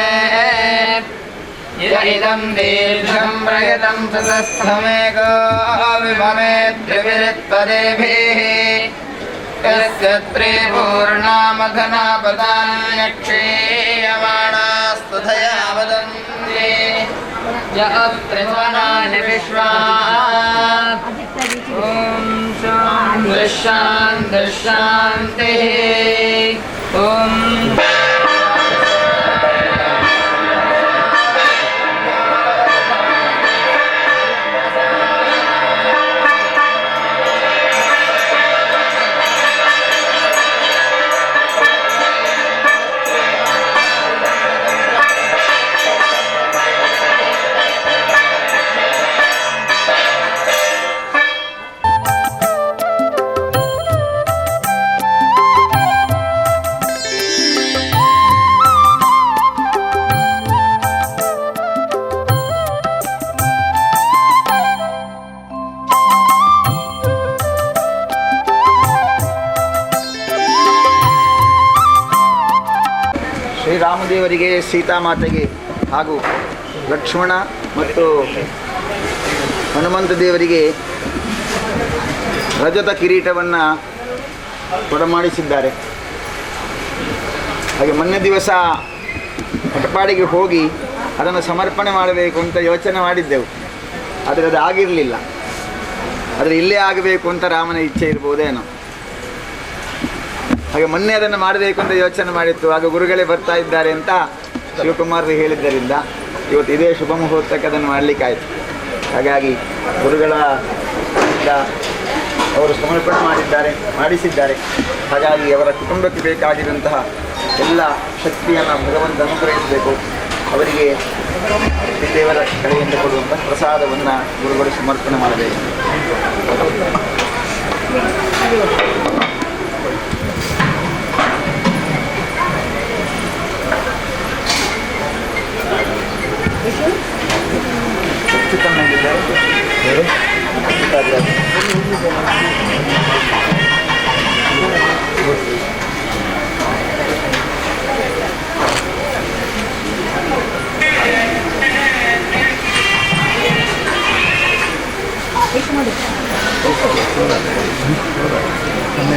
इदं दीर्घं प्रयतं सतस्थमेको विभवेद्विरित्पदेभिः यस्य त्रिपूर्णामघनापदान्यक्षीयमाणास्तथया वदन्ति य त्रिभुवनानि विश्वा ॐ शान्तिः शान्तिः ॐ ಶ್ರೀರಾಮದೇವರಿಗೆ ಸೀತಾಮಾತೆಗೆ ಹಾಗೂ ಲಕ್ಷ್ಮಣ ಮತ್ತು ಹನುಮಂತ ದೇವರಿಗೆ ರಜತ ಕಿರೀಟವನ್ನು ಕೊಡಮಾಡಿಸಿದ್ದಾರೆ. ಹಾಗೆ ಮೊನ್ನೆ ದಿವಸ ಕಟಪಾಡಿಗೆ ಹೋಗಿ ಅದನ್ನು ಸಮರ್ಪಣೆ ಮಾಡಬೇಕು ಅಂತ ಯೋಚನೆ ಮಾಡಿದ್ದೆವು, ಆದರೆ ಅದು ಆಗಿರಲಿಲ್ಲ. ಆದರೆ ಇಲ್ಲೇ ಆಗಬೇಕು ಅಂತ ರಾಮನ ಇಚ್ಛೆ ಇರ್ಬೋದೇನೋ. ಹಾಗೆ ಮೊನ್ನೆ ಅದನ್ನು ಮಾಡಬೇಕು ಅಂತ ಯೋಚನೆ ಮಾಡಿತ್ತು. ಆಗ ಗುರುಗಳೇ ಬರ್ತಾ ಇದ್ದಾರೆ ಅಂತ ಶಿವಕುಮಾರ್ ಹೇಳಿದ್ದರಿಂದ ಇವತ್ತು ಇದೇ ಶುಭ ಮುಹೂರ್ತಕ್ಕೆ ಅದನ್ನು ಮಾಡಲಿಕ್ಕಾಯಿತು. ಹಾಗಾಗಿ ಗುರುಗಳ ಅವರು ಸಮರ್ಪಣೆ ಮಾಡಿಸಿದ್ದಾರೆ. ಹಾಗಾಗಿ ಅವರ ಕುಟುಂಬಕ್ಕೆ ಬೇಕಾಗಿರುವಂತಹ ಎಲ್ಲ ಶಕ್ತಿಯನ್ನು ಭಗವಂತ ಅನುಗ್ರಹಿಸಬೇಕು. ಅವರಿಗೆ ದೇವರ ಕಡೆಯಿಂದ ಕೊಡುವಂಥ ಪ್ರಸಾದವನ್ನು ಗುರುಗಳು ಸಮರ್ಪಣೆ ಮಾಡಬೇಕು.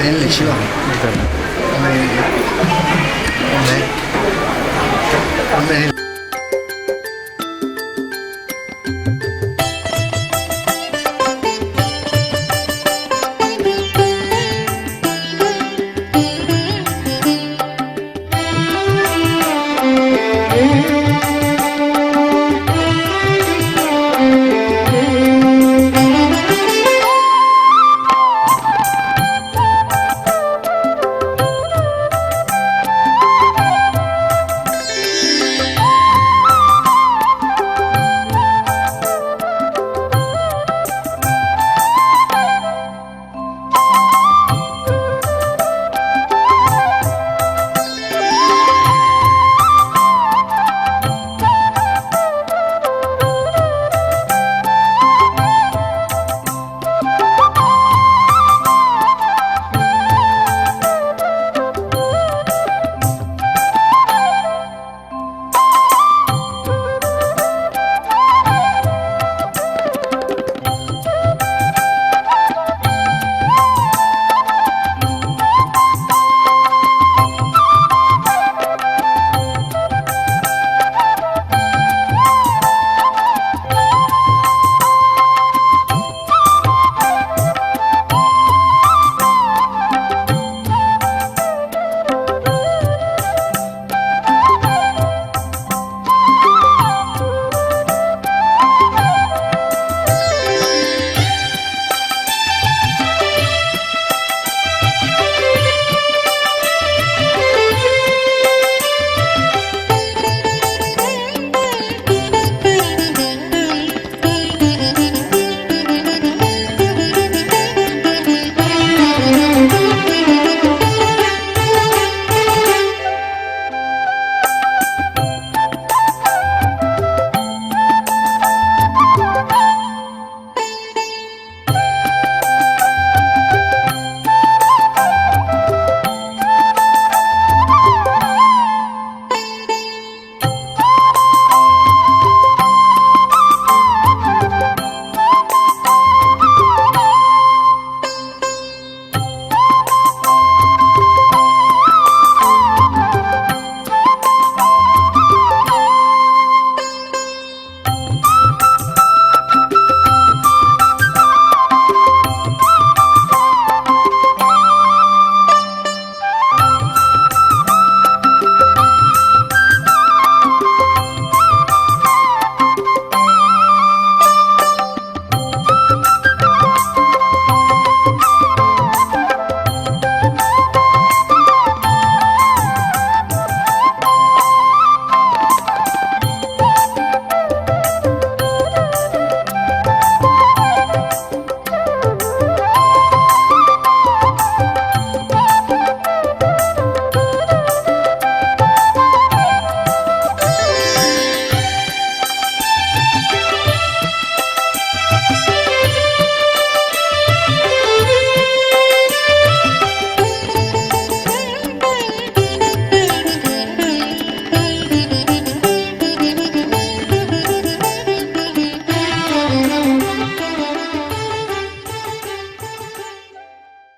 ಎಲ್ಲಿ ಶಿವ ಒಮ್ಮೆ